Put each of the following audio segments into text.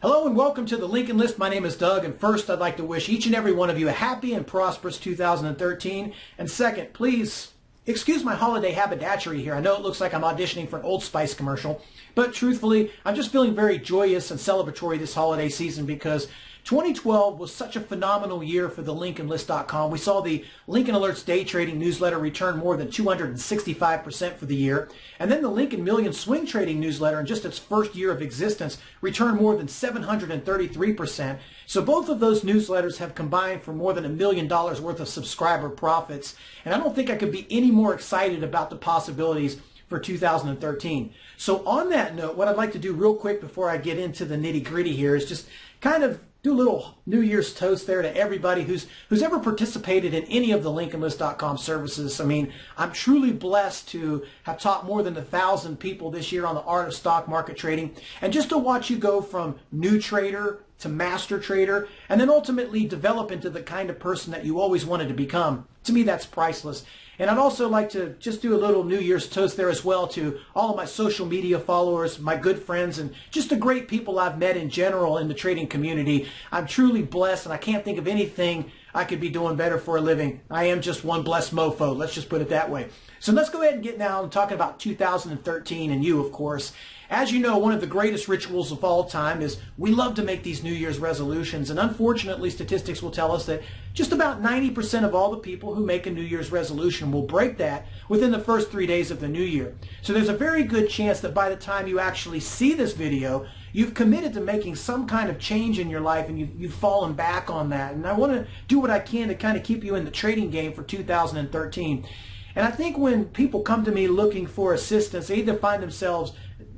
Hello and welcome to the Lincoln List. My name is Doug, and first I'd like to wish each and every one of you a happy and prosperous 2013. And second, please excuse my holiday haberdashery here. I know it looks like I'm auditioning for an Old Spice commercial, but truthfully, I'm just feeling very joyous and celebratory this holiday season because 2012 was such a phenomenal year for the LincolnList.com. We saw the Lincoln Alerts day trading newsletter return more than 265% for the year. And then the Lincoln Million swing trading newsletter in just its first year of existence returned more than 733%. So both of those newsletters have combined for more than $1 million worth of subscriber profits. And I don't think I could be any more excited about the possibilities for 2013. So on that note, what I'd like to do real quick before I get into the nitty-gritty here is just kind of do a little New Year's toast there to everybody who's ever participated in any of the LincolnList.com services. I mean, I'm truly blessed to have taught more than 1,000 people this year on the art of stock market trading, and just to watch you go from new trader to master trader, and then ultimately develop into the kind of person that you always wanted to become. To me, that's priceless. And I'd also like to just do a little New Year's toast there as well to all of my social media followers, my good friends, and just the great people I've met in general in the trading community. I'm truly blessed, and I can't think of anything I could be doing better for a living. I am just one blessed mofo. Let's just put it that way. So let's go ahead and get now talking about 2013 and you, of course. As you know, one of the greatest rituals of all time is we love to make these New Year's resolutions, and unfortunately statistics will tell us that just about 90% of all the people who make a New Year's resolution will break that within the first 3 days of the new year. So there's a very good chance that by the time you actually see this video, you've committed to making some kind of change in your life, and you've fallen back on that. And I want to do what I can to kind of keep you in the trading game for 2013. And I think when people come to me looking for assistance, they either find themselves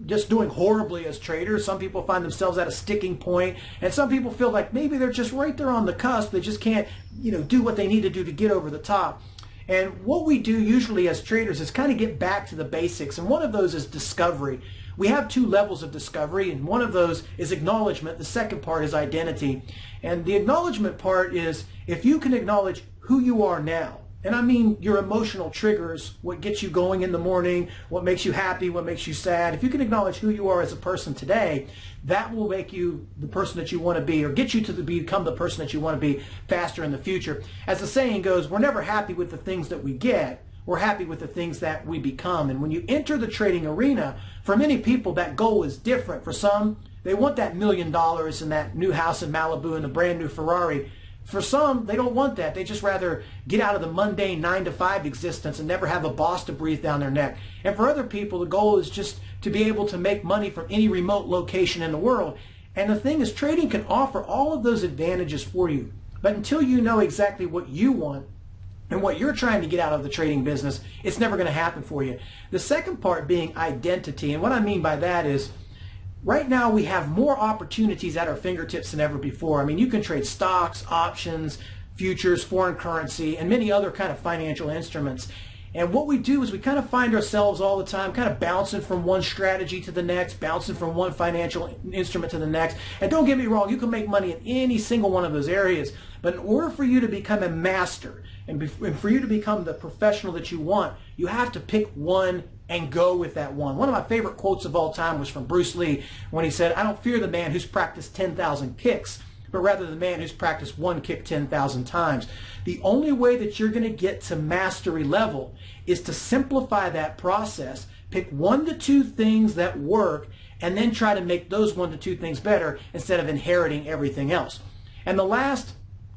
just doing horribly as traders. Some people find themselves at a sticking point, and some people feel like maybe they're just right there on the cusp. They just can't, do what they need to do to get over the top. And what we do usually as traders is kind of get back to the basics, and one of those is discovery. We have two levels of discovery, and one of those is acknowledgement. The second part is identity. And the acknowledgement part is if you can acknowledge who you are now, and I mean your emotional triggers, what gets you going in the morning, what makes you happy, what makes you sad. If you can acknowledge who you are as a person today, that will make you the person that you want to be, or get you to become the person that you want to be faster in the future. As the saying goes, we're never happy with the things that we get. We're happy with the things that we become. And when you enter the trading arena, for many people that goal is different. For some, they want that $1 million and that new house in Malibu and the brand new Ferrari. For some, they don't want that. They just rather get out of the mundane 9-to-5 existence and never have a boss to breathe down their neck. And for other people, the goal is just to be able to make money from any remote location in the world. And the thing is, trading can offer all of those advantages for you. But until you know exactly what you want and what you're trying to get out of the trading business, it's never going to happen for you. The second part being identity. And what I mean by that is, right now we have more opportunities at our fingertips than ever before. I mean, you can trade stocks, options, futures, foreign currency, and many other kind of financial instruments. And what we do is we kind of find ourselves all the time kind of bouncing from one strategy to the next, bouncing from one financial instrument to the next. And don't get me wrong, you can make money in any single one of those areas. But in order for you to become a master and for you to become the professional that you want, you have to pick one and go with that one. One of my favorite quotes of all time was from Bruce Lee when he said, "I don't fear the man who's practiced 10,000 kicks, but rather the man who's practiced one kick 10,000 times." The only way that you're going to get to mastery level is to simplify that process, pick 1 to 2 things that work, and then try to make those 1 to 2 things better instead of inheriting everything else. And the last,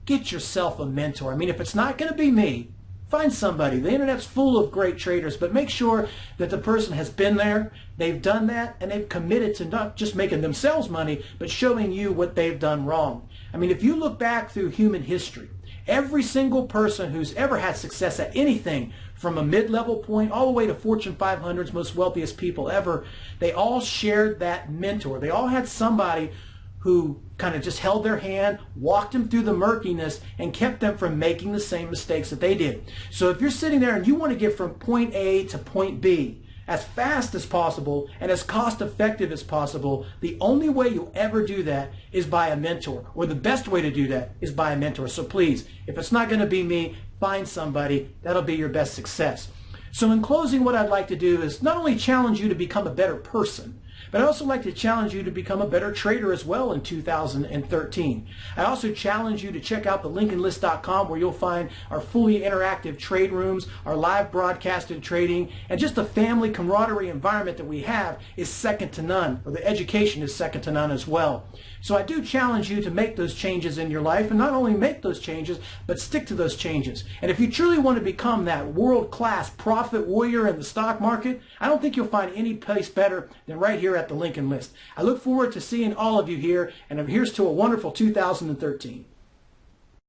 get yourself a mentor. I mean, if it's not going to be me, find somebody. The internet's full of great traders, but make sure that the person has been there, they've done that, and they've committed to not just making themselves money, but showing you what they've done wrong. I mean, if you look back through human history, every single person who's ever had success at anything, from a mid-level point all the way to Fortune 500's most wealthiest people ever, they all shared that mentor. They all had somebody who kind of just held their hand, walked them through the murkiness, and kept them from making the same mistakes that they did. So if you're sitting there and you want to get from point A to point B as fast as possible and as cost effective as possible, the only way you'll ever do that is by a mentor, or the best way to do that is by a mentor. So please, if it's not going to be me, find somebody. That'll be your best success. So in closing, what I'd like to do is not only challenge you to become a better person, But I also like to challenge you to become a better trader as well in 2013. I also challenge you to check out the LincolnList.com, where you'll find our fully interactive trade rooms, our live broadcasted trading, and just the family camaraderie environment that we have is second to none, or the education is second to none as well. So I do challenge you to make those changes in your life, and not only make those changes, but stick to those changes. And if you truly want to become that world-class profit warrior in the stock market, I don't think you'll find any place better than right here at the Lincoln List. I look forward to seeing all of you here, and here's to a wonderful 2013.